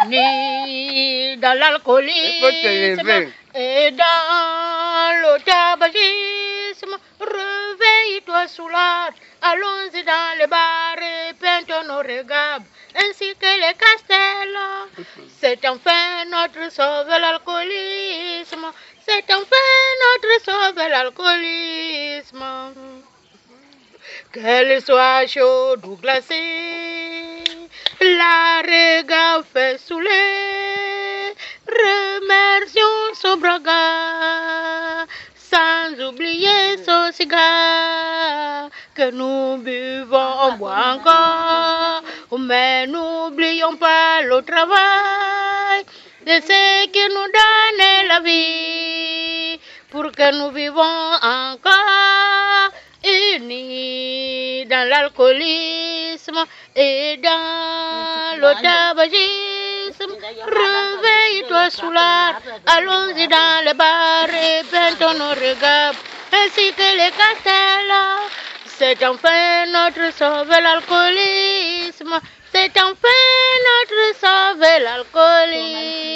Ni dans l'alcoolisme et dans le tabagisme, réveille-toi sous l'art, allons-y dans les bars et peintons nos regards, ainsi que les castels. C'est enfin notre sauve l'alcoolisme, c'est enfin notre sauve l'alcoolisme. Qu'elle soit chaude ou glacée, la réga fait saouler. Remercions son braga, sans oublier son cigare. Que nous buvons, on boit encore, mais n'oublions pas le travail de ce qui nous donne la vie, pour que nous vivons encore unis dans l'alcoolisme et dans le tabagisme. Réveille-toi sous l'art, allons-y dans les bars et peintons nos regards, ainsi que les castels. C'est enfin notre sauve l'alcoolisme, c'est enfin notre sauve l'alcoolisme.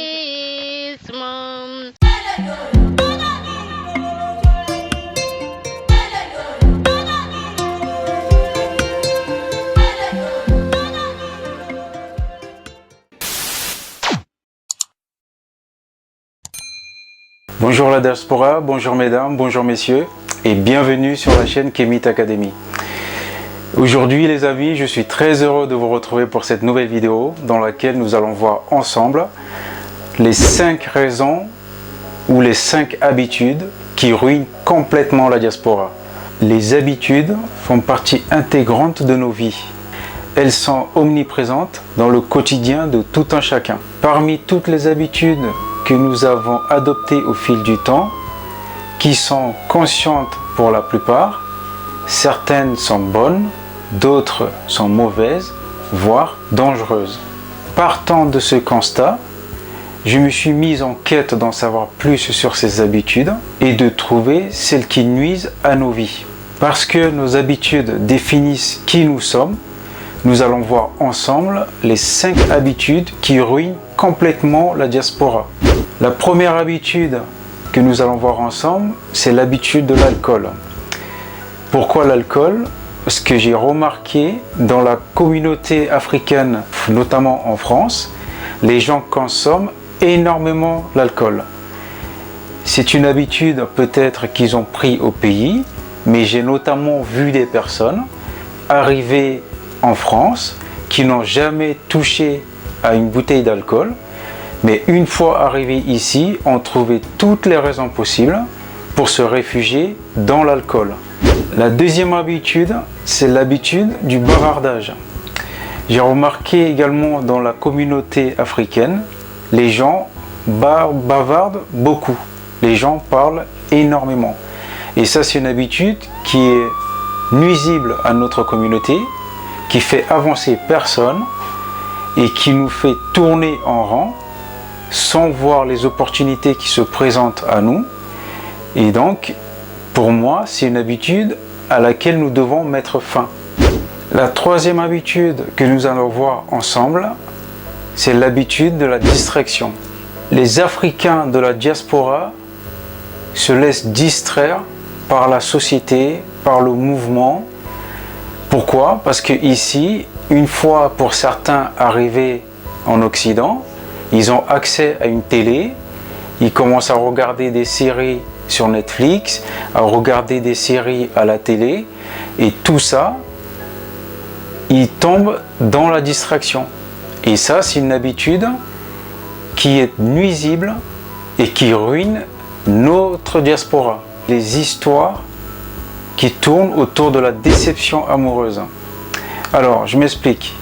Bonjour la diaspora, bonjour mesdames, bonjour messieurs et bienvenue sur la chaîne Kemit Academy. Aujourd'hui les amis, je suis très heureux de vous retrouver pour cette nouvelle vidéo dans laquelle nous allons voir ensemble les 5 raisons ou les 5 habitudes qui ruinent complètement la diaspora. Les habitudes font partie intégrante de nos vies. Elles sont omniprésentes dans le quotidien de tout un chacun. Parmi toutes les habitudes que nous avons adoptées au fil du temps, qui sont conscientes pour la plupart, certaines sont bonnes, d'autres sont mauvaises, voire dangereuses. Partant de ce constat, je me suis mise en quête d'en savoir plus sur ces habitudes et de trouver celles qui nuisent à nos vies. Parce que nos habitudes définissent qui nous sommes, nous allons voir ensemble les 5 habitudes qui ruinent complètement la diaspora. La première habitude que nous allons voir ensemble, c'est l'habitude de l'alcool. Pourquoi l'alcool? Parce que j'ai remarqué dans la communauté africaine, notamment en France, les gens consomment énormément l'alcool. C'est une habitude peut-être qu'ils ont pris au pays, mais j'ai notamment vu des personnes arriver en France qui n'ont jamais touché à une bouteille d'alcool, mais une fois arrivés ici, ont trouvé toutes les raisons possibles pour se réfugier dans l'alcool. La deuxième habitude, c'est l'habitude du bavardage. J'ai remarqué également dans la communauté africaine, les gens bavardent beaucoup. Les gens parlent énormément. Et ça, c'est une habitude qui est nuisible à notre communauté, qui fait avancer personne et qui nous fait tourner en rang sans voir les opportunités qui se présentent à nous. Et donc, pour moi, c'est une habitude à laquelle nous devons mettre fin. La troisième habitude que nous allons voir ensemble, c'est l'habitude de la distraction. Les Africains de la diaspora se laissent distraire par la société, par le mouvement. Pourquoi? Parce que ici, une fois pour certains arrivés en Occident, ils ont accès à une télé, ils commencent à regarder des séries sur Netflix, à regarder des séries à la télé, et tout ça, ils tombent dans la distraction. Et ça, c'est une habitude qui est nuisible et qui ruine notre diaspora. Les histoires qui tournent autour de la déception amoureuse. Alors, je m'explique.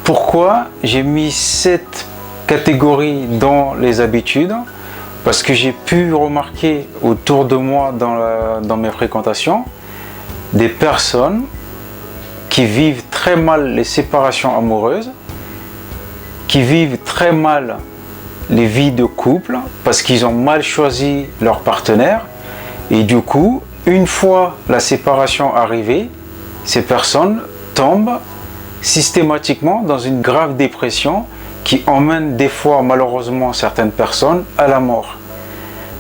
Pourquoi j'ai mis cette catégorie dans les habitudes? Parce que j'ai pu remarquer autour de moi dans mes fréquentations des personnes qui vivent très mal les séparations amoureuses, qui vivent très mal les vies de couple parce qu'ils ont mal choisi leur partenaire, et du coup, une fois la séparation arrivée, ces personnes tombent systématiquement dans une grave dépression qui emmène des fois malheureusement certaines personnes à la mort.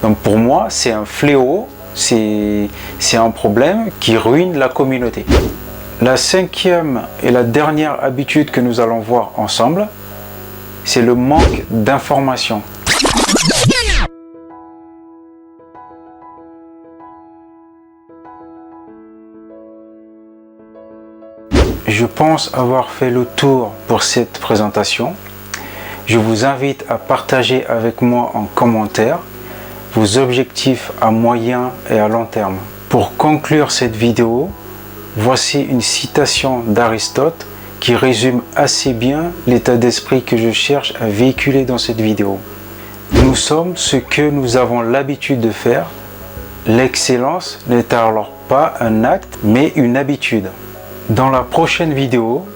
Donc pour moi, c'est un fléau, c'est un problème qui ruine la communauté. La cinquième et la dernière habitude que nous allons voir ensemble, c'est le manque d'information. Je pense avoir fait le tour pour cette présentation. Je vous invite à partager avec moi en commentaire vos objectifs à moyen et à long terme. Pour conclure cette vidéo, voici une citation d'Aristote qui résume assez bien l'état d'esprit que je cherche à véhiculer dans cette vidéo. Nous sommes ce que nous avons l'habitude de faire. L'excellence n'est alors pas un acte, mais une habitude. Dans la prochaine vidéo,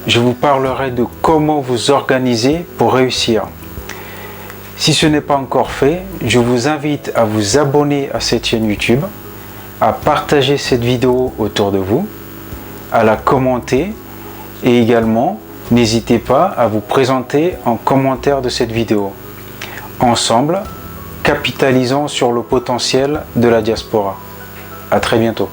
je vous parlerai de comment vous organiser pour réussir. Si ce n'est pas encore fait, je vous invite à vous abonner à cette chaîne YouTube, à partager cette vidéo autour de vous, à la commenter et également, n'hésitez pas à vous présenter en commentaire de cette vidéo. Ensemble, capitalisons sur le potentiel de la diaspora. À très bientôt.